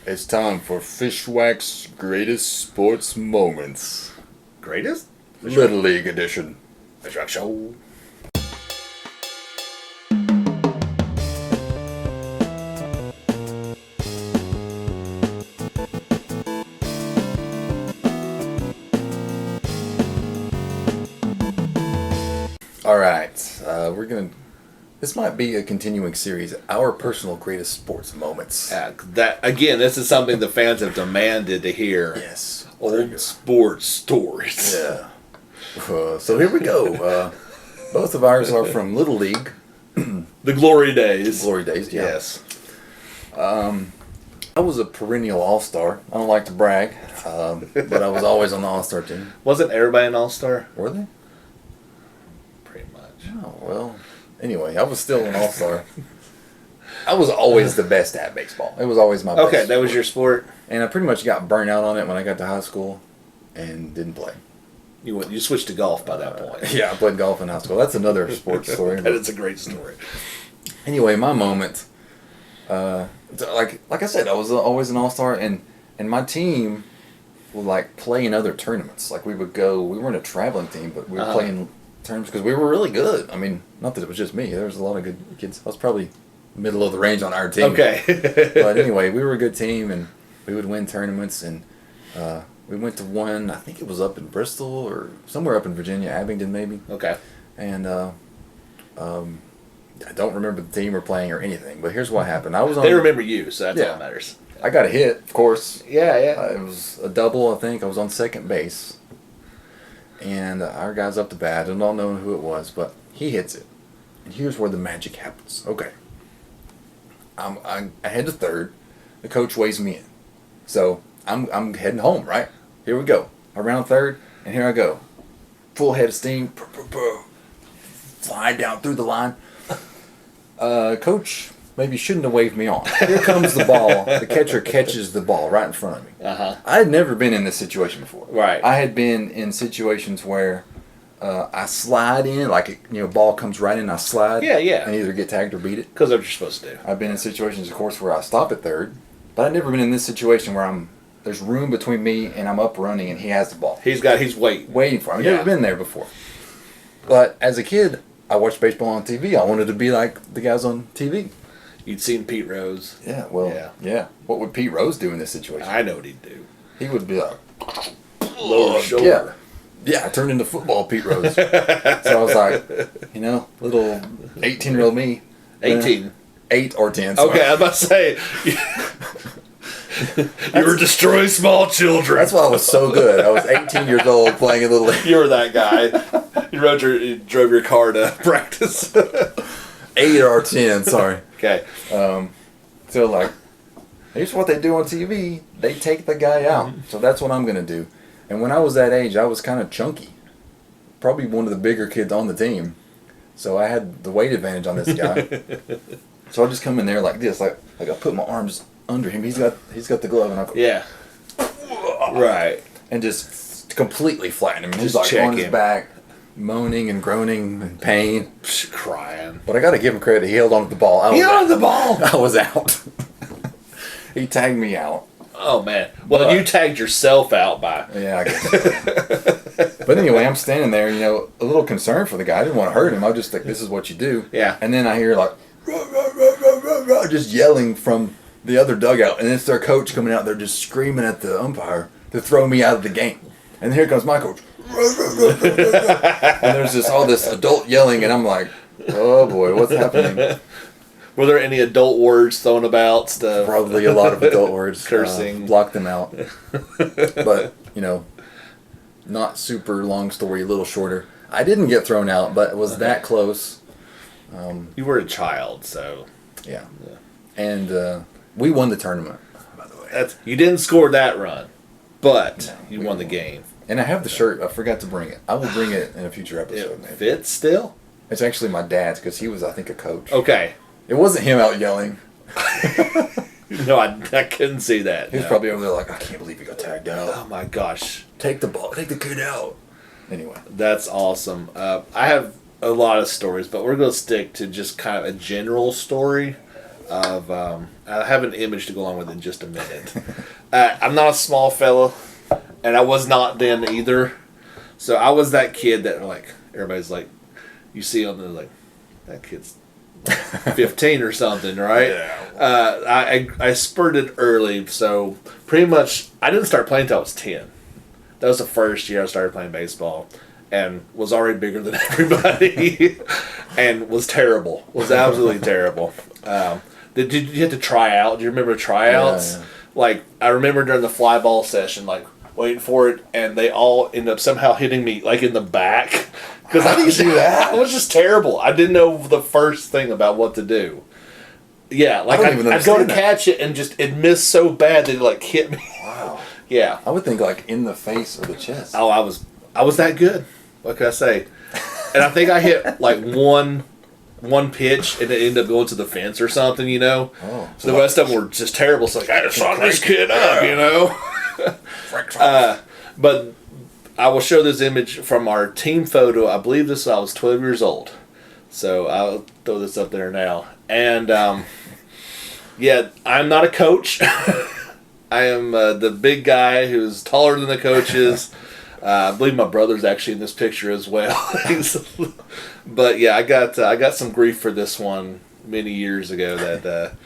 It's time for Fishwax Greatest Sports Moments. Greatest? Little League Edition. Fishwax Show. Alright, this might be a continuing series, our personal greatest sports moments. This is something the fans have demanded to hear. Yes. Old sports stories. Yeah. So here we go. Both of ours are from Little League. The glory days. Glory days, yeah. Yes. I was a perennial all-star. I don't like to brag, but I was always on the all-star team. Wasn't everybody an all-star? Were they? Pretty much. Oh, well. Anyway, I was still an all-star. I was always the best at baseball. It was always my best. Okay, that was your sport? And I pretty much got burnt out on it when I got to high school and didn't play. You switched to golf by that point. Yeah, I played golf in high school. That's another sports story. That is a great story. Anyway, my moment, like I said, I was always an all-star, and my team would like play in other tournaments. Like we weren't a traveling team, but we were playing tournaments because we were really good. I mean, not that it was just me. There was a lot of good kids. I was probably middle of the range on our team. Okay. But anyway, we were a good team, and we would win tournaments, and we went to one, I think it was up in Bristol or somewhere up in Virginia, Abingdon maybe. Okay. And I don't remember the team or playing or anything, but here's what happened. They remember you, so that's all that matters. I got a hit, of course. Yeah. It was a double, I think. I was on second base. And our guy's up to bat. I don't know who it was, but he hits it. And here's where the magic happens. Okay. I head to third. The coach weighs me in. So I'm heading home, right? Here we go. Around third, and here I go. Full head of steam. Fly down through the line. Coach maybe shouldn't have waved me on. Here comes the ball. The catcher catches the ball right in front of me. I had never been in this situation before. Right. I had been in situations where I slide in, like ball comes right in, I slide. Yeah. And either get tagged or beat it. Because that's what you're supposed to do. I've been in situations, of course, where I stop at third, but I've never been in this situation where there's room between me and I'm up running and he has the ball. He's waiting for me. I've never been there before. But as a kid, I watched baseball on TV. I wanted to be like the guys on TV. You'd seen Pete Rose. Yeah, well, yeah. What would Pete Rose do in this situation? I know what he'd do. He would be like, lower shoulder. Yeah, I turned into football Pete Rose. So I was like, little 18-year-old me. 18. 8 or 10. Sorry. Okay, I was about to say. You were destroying small children. That's why I was so good. I was 18 years old playing in Little League. You were that guy. You drove your car to practice. 8 or 10, sorry. Okay. So here's what they do on TV. They take the guy out. So that's what I'm going to do. And when I was that age, I was kind of chunky. Probably one of the bigger kids on the team. So I had the weight advantage on this guy. So I just come in there like this. Like I put my arms under him. He's got the glove. And I go, yeah. Right. And just completely flatten him. Just he's on his back, moaning and groaning in pain. Crying. But I got to give him credit. He held on to the ball. He held on to the ball? I was out. He tagged me out. Oh, man. Well, you tagged yourself out by... Yeah, I guess. But anyway, I'm standing there, a little concerned for the guy. I didn't want to hurt him. I was just like, this is what you do. Yeah. And then I hear rah, rah, rah, rah, rah, just yelling from the other dugout. And it's their coach coming out there just screaming at the umpire to throw me out of the game. And here comes my coach. And there's all this adult yelling, and I'm like, oh boy, what's happening? Were there any adult words thrown about? Stuff? Probably a lot of adult words. Cursing. Blocked them out. But, not super long story, a little shorter. I didn't get thrown out, but it was that close. You were a child, so... Yeah. And we won the tournament, by the way. You didn't score that run, but you won the game. And I have the shirt. I forgot to bring it. I will bring it in a future episode. It fits still? It's actually my dad's because he was, I think, a coach. Okay. It wasn't him out yelling. No, I couldn't see that. He was probably over there like, I can't believe he got tagged out. Oh my gosh. Take the ball. Take the kid out. Anyway. That's awesome. I have a lot of stories, but we're going to stick to just kind of a general story. of. I have an image to go along with in just a minute. I'm not a small fella, and I was not then either. So I was that kid that like everybody's like, you see on the like, that kid's 15 or something, right? Yeah. I spurted early, so pretty much I didn't start playing until I was 10. That was the first year I started playing baseball, and was already bigger than everybody, and was terrible. Was absolutely terrible. Did you have to try out? Do you remember tryouts? Yeah. Like I remember during the fly ball session, like waiting for it, and they all end up somehow hitting me like in the back because I didn't do that. I was just terrible. I didn't know the first thing about what to do. Yeah, like I'd go to catch it and just it missed so bad that it like hit me. Wow. Yeah. I would think like in the face or the chest. Oh, I was that good. What can I say? And I think I hit like one pitch and it ended up going to the fence or something, you know. Oh. So the rest of them were just terrible. So like I just saw this kid up, you know. But I will show this image from our team photo. I believe this I was 12 years old. So I'll throw this up there now. And yeah, I'm not a coach. I am the big guy who's taller than the coaches. I believe my brother's actually in this picture as well. But yeah, I got some grief for this one many years ago. That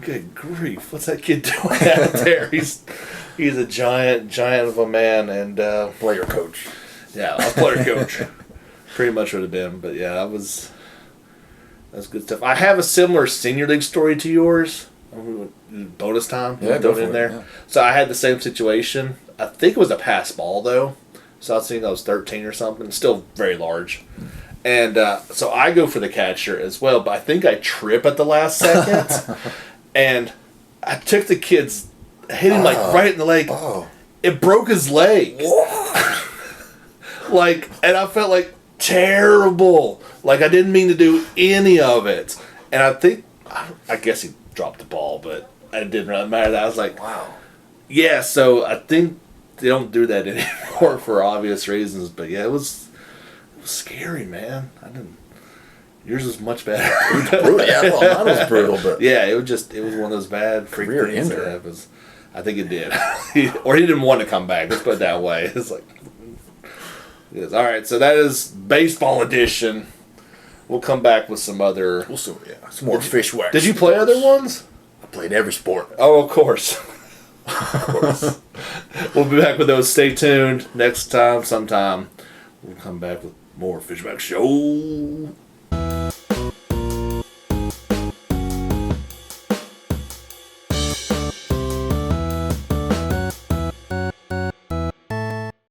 good grief, what's that kid doing out there? He's a giant of a man and Player coach. Yeah, a player coach. Pretty much would have been, but yeah, that's good stuff. I have a similar senior league story to yours. Bonus time. Yeah, throw go it in for there. it, yeah. So I had the same situation. I think it was a pass ball though. So I was thinking I was 13 or something. Still very large. And so I go for the catcher as well, but I think I trip at the last second. And I took the kid's, hit him like right in the leg. Oh. It broke his leg. Like, and I felt like terrible. Like I didn't mean to do any of it. And I guess he dropped the ball, but it didn't really matter. I was like, Wow. yeah, so I think they don't do that anymore for obvious reasons. But yeah, it was scary, man. Yours was much better. Brutal. Yeah, well, mine was brutal, but yeah, it was one of those bad freak Career things ender. that happens. I think it did. Or he didn't want to come back. Let's put it that way. It's like, yes. All right, so that is baseball edition. We'll come back with some other. some more fish wax. Did you play other ones? I played every sport. Oh, of course. Of course. We'll be back with those. Stay tuned. Next time, sometime, we'll come back with more Fishwax Show.